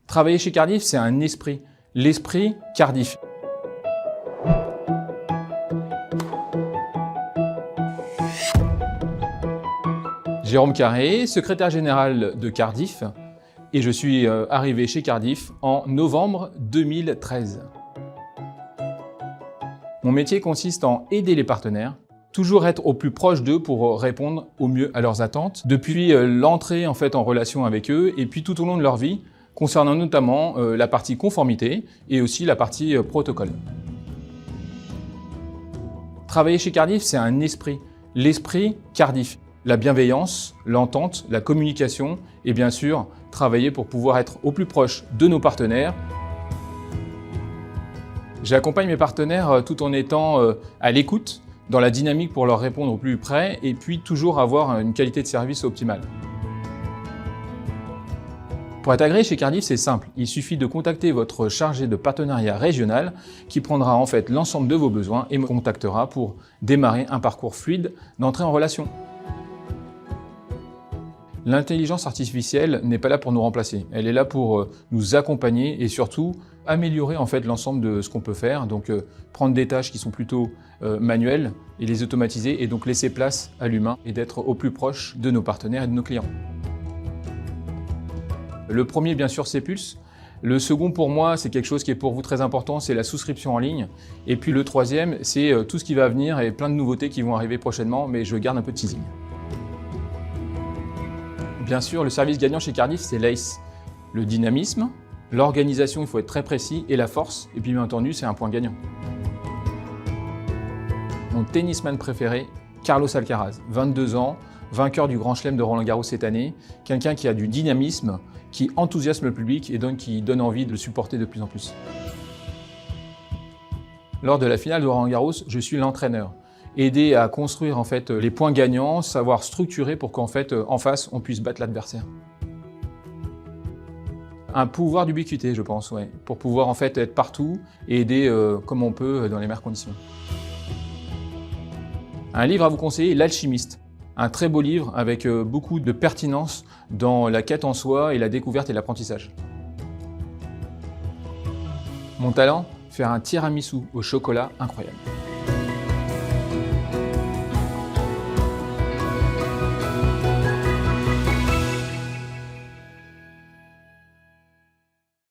Travailler chez Cardiff, c'est un esprit. L'esprit Cardiff. Jérôme Carré, secrétaire général de Cardiff, et je suis arrivé chez Cardiff en novembre 2013. Mon métier consiste en aider les partenaires, toujours être au plus proche d'eux pour répondre au mieux à leurs attentes, depuis l'entrée en relation avec eux et puis tout au long de leur vie, concernant notamment la partie conformité et aussi la partie protocole. Travailler chez Cardiff, c'est un esprit, l'esprit Cardiff. La bienveillance, l'entente, la communication et bien sûr, travailler pour pouvoir être au plus proche de nos partenaires. J'accompagne mes partenaires tout en étant à l'écoute, dans la dynamique pour leur répondre au plus près et puis toujours avoir une qualité de service optimale. Pour être agréé chez Cardiff, c'est simple. Il suffit de contacter votre chargé de partenariat régional qui prendra l'ensemble de vos besoins et me contactera pour démarrer un parcours fluide d'entrée en relation. L'intelligence artificielle n'est pas là pour nous remplacer. Elle est là pour nous accompagner et surtout améliorer l'ensemble de ce qu'on peut faire. Donc prendre des tâches qui sont plutôt manuelles et les automatiser et donc laisser place à l'humain et d'être au plus proche de nos partenaires et de nos clients. Le premier, bien sûr, c'est Pulse. Le second, pour moi, c'est quelque chose qui est pour vous très important, c'est la souscription en ligne. Et puis le troisième, c'est tout ce qui va venir et plein de nouveautés qui vont arriver prochainement, mais je garde un peu de teasing. Bien sûr, le service gagnant chez Cardiff, c'est l'ACE. Le dynamisme, l'organisation, il faut être très précis, et la force, et puis bien entendu, c'est un point gagnant. Mon tennisman préféré, Carlos Alcaraz, 22 ans, vainqueur du Grand Chelem de Roland-Garros cette année, quelqu'un qui a du dynamisme, qui enthousiasme le public et donc qui donne envie de le supporter de plus en plus. Lors de la finale de Roland-Garros, je suis l'entraîneur. Aider à construire les points gagnants, savoir structurer pour qu'en face, on puisse battre l'adversaire. Un pouvoir d'ubiquité, je pense, ouais, pour pouvoir être partout et aider comme on peut dans les meilleures conditions. Un livre à vous conseiller, L'Alchimiste. Un très beau livre avec beaucoup de pertinence dans la quête en soi et la découverte et l'apprentissage. Mon talent, faire un tiramisu au chocolat incroyable.